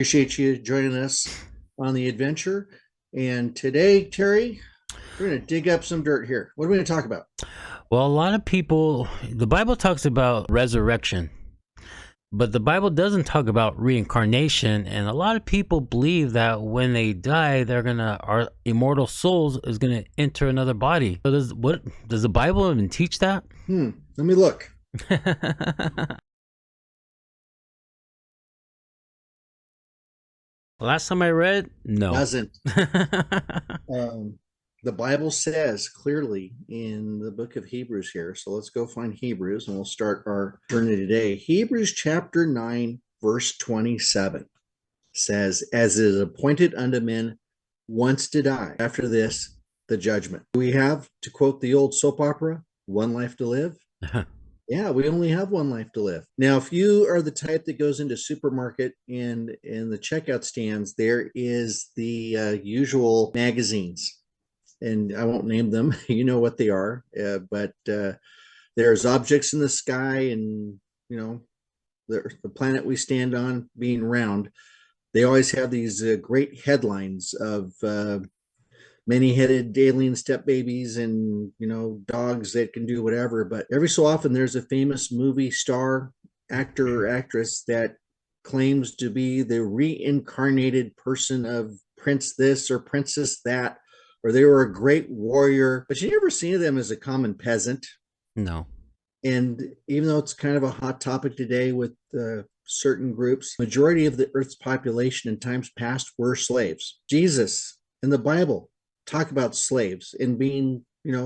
Appreciate you joining us on the adventure. And today, Terry, we're going to dig up some dirt here. What are we going to talk about? Well, a lot of people, the Bible talks about resurrection, but the Bible doesn't talk about reincarnation. And a lot of people believe that when they die, our immortal souls is gonna enter another body. So does the Bible even teach that? Let me look. Last time I read, no. Doesn't. Um, the Bible says clearly in the book of Hebrews here. So let's go find Hebrews and we'll start our journey today. Hebrews chapter 9, verse 27 says, "As it is appointed unto men once to die, after this, the judgment." We have, to quote the old soap opera, one life to live. Yeah, we only have one life to live. Now, if you are the type that goes into supermarket and in the checkout stands, there is the usual magazines, and I won't name them. You know what they are, but there's objects in the sky, and you know the planet we stand on being round. They always have these great headlines of many-headed alien step babies and dogs that can do whatever. But every so often there's a famous movie star, actor or actress that claims to be the reincarnated person of prince this or princess that, or they were a great warrior, but you never see them as a common peasant. No. And even though it's kind of a hot topic today with certain groups, majority of the earth's population in times past were slaves. Jesus and the Bible talk about slaves and being,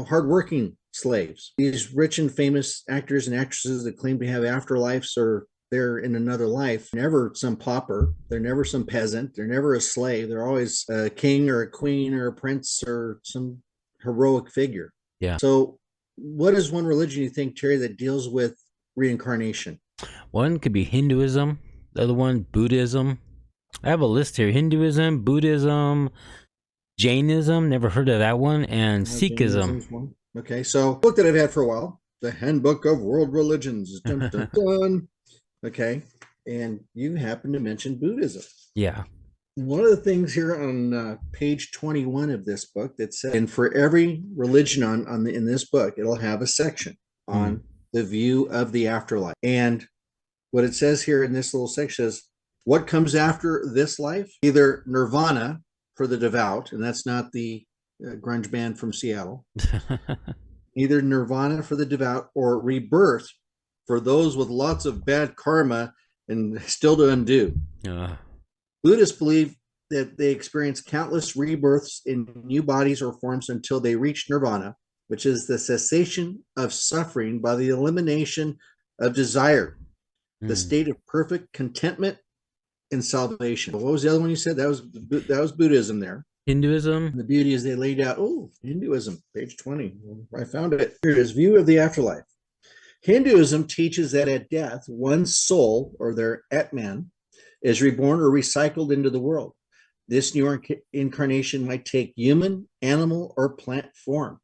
hardworking slaves. These rich and famous actors and actresses that claim to have afterlives or they're in another life, never some pauper, they're never some peasant, they're never a slave, they're always a king or a queen or a prince or some heroic figure. Yeah. So what is one religion you think, Terry, that deals with reincarnation? One could be Hinduism, the other one Buddhism. I have a list here: Hinduism, Buddhism, Jainism, never heard of that one, and Sikhism. One. Okay, so book that I've had for a while, the Handbook of World Religions. Dun, dun, dun. Okay, and you happen to mention Buddhism. Yeah. One of the things here on page 21 of this book that says, and for every religion in this book, it'll have a section on the view of the afterlife. And what it says here in this little section is, what comes after this life? Either nirvana for the devout, and that's not the grunge band from Seattle. Either nirvana for the devout or rebirth for those with lots of bad karma and still to undo. Buddhists believe that they experience countless rebirths in new bodies or forms until they reach nirvana, which is the cessation of suffering by the elimination of desire, the state of perfect contentment and salvation. What was the other one you said? That was Buddhism there. Hinduism. And the beauty is they laid out, Hinduism, page 20. I found it. Here it is, view of the afterlife. Hinduism teaches that at death, one's soul, or their Atman, is reborn or recycled into the world. This new incarnation might take human, animal, or plant form.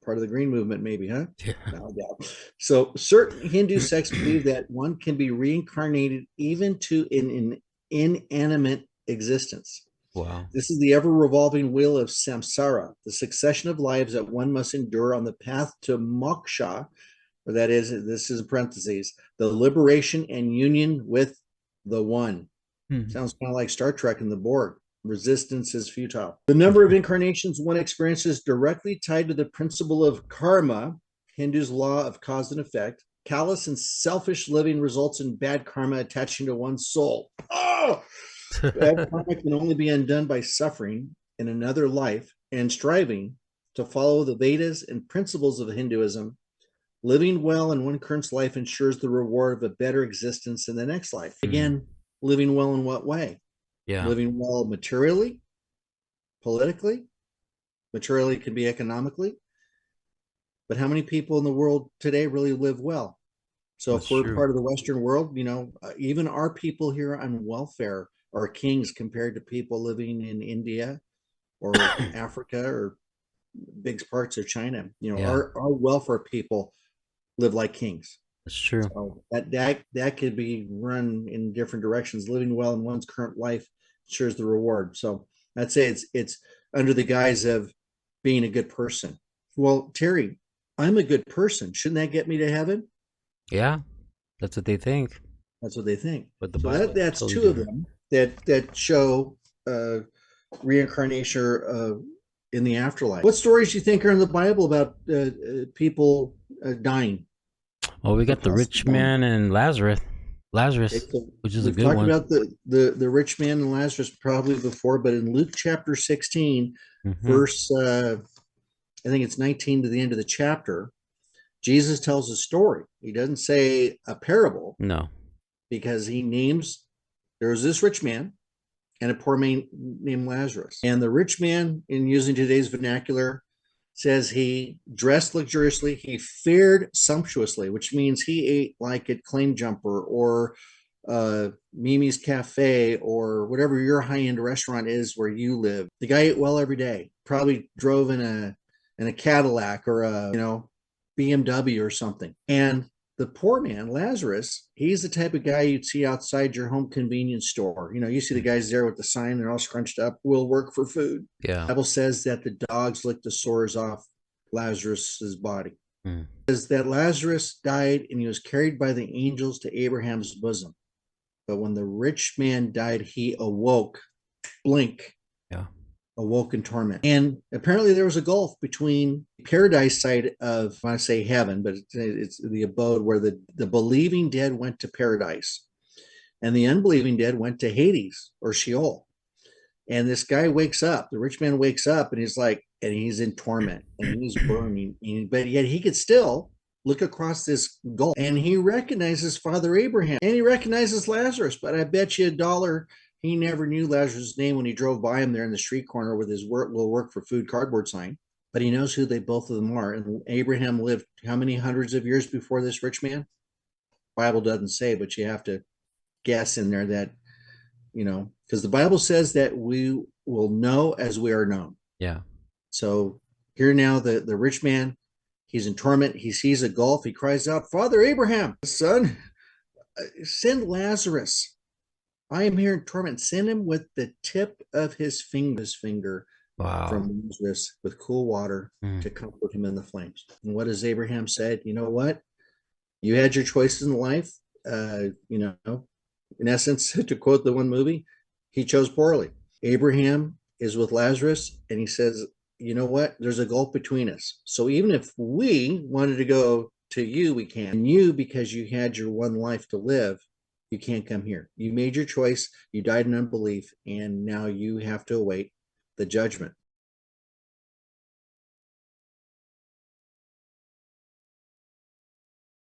Part of the green movement, maybe, huh? Yeah. No doubt. So certain Hindu sects believe that one can be reincarnated even to an inanimate existence. Wow. This is the ever-revolving wheel of samsara, the succession of lives that one must endure on the path to moksha, or that is, this is in parentheses, the liberation and union with the one. Sounds kind of like Star Trek and the Borg. Resistance is futile. The number of incarnations one experiences directly tied to the principle of karma, Hindu's law of cause and effect. Callous and selfish living results in bad karma attaching to one's soul. Bad karma can only be undone by suffering in another life and striving to follow the Vedas and principles of Hinduism. Living well in one current life ensures the reward of a better existence in the next life. Again, living well in what way? Yeah. Living well materially, politically. Materially can be economically. But how many people in the world today really live well? So if we're part of the Western world, even our people here on welfare are kings compared to people living in India or Africa or big parts of China. Our welfare people live like kings. It's true. So that could be run in different directions. Living well in one's current life ensures the reward. So I'd say it's under the guise of being a good person. Well, Terry, I'm a good person. Shouldn't that get me to heaven? Yeah, that's what they think. That's what they think. But the So Bible is that's totally two of different. them that show uh, reincarnation in the afterlife. What stories do you think are in the Bible about people dying Well, we or got the possibly rich dying? man and Lazarus. Okay, Lazarus, so which is a we've good talked one. about the rich man and Lazarus probably before, but in Luke chapter 16, Hmm. verse I think it's 19 to the end of the chapter, Jesus tells a story. He doesn't say a parable No. because he names there was this rich man and a poor man named Lazarus. And the rich man, in using today's vernacular, says he dressed luxuriously, he fared sumptuously, which means he ate like at Claim Jumper or Mimi's Cafe or whatever your high-end restaurant is where you live. The guy ate well every day. Probably drove in a Cadillac or a BMW or something. And the poor man, Lazarus, he's the type of guy you'd see outside your home convenience store. You see the guys there with the sign, they're all scrunched up, will work for food. Yeah. The Bible says that the dogs licked the sores off Lazarus's body. Mm. It says that Lazarus died and he was carried by the angels to Abraham's bosom. But when the rich man died, he awoke, blink, Yeah. awoke in torment. And apparently there was a gulf between paradise side of, I want to say heaven, but it's the abode where the believing dead went to paradise and the unbelieving dead went to Hades or Sheol. And this guy wakes up, the rich man wakes up and he's like, and he's in torment and he's burning, but yet he could still look across this gulf and he recognizes Father Abraham and he recognizes Lazarus. But I bet you $1 he never knew Lazarus' name when he drove by him there in the street corner with his will work for food cardboard sign. But he knows who they both of them are. And Abraham lived how many hundreds of years before this rich man? Bible doesn't say, but you have to guess in there that, because the Bible says that we will know as we are known. Yeah. So here now, the rich man, he's in torment. He sees a gulf. He cries out, Father Abraham, son, send Lazarus. I am here in torment. Send him with the tip of his finger Wow. from Lazarus with cool water Mm. to comfort him in the flames. And what has Abraham said? You know what? You had your choices in life. In essence, to quote the one movie, he chose poorly. Abraham is with Lazarus and he says, you know what? There's a gulf between us. So even if we wanted to go to you, we can. And you, because you had your one life to live, you can't come here. You made your choice. You died in unbelief. And now you have to await the judgment.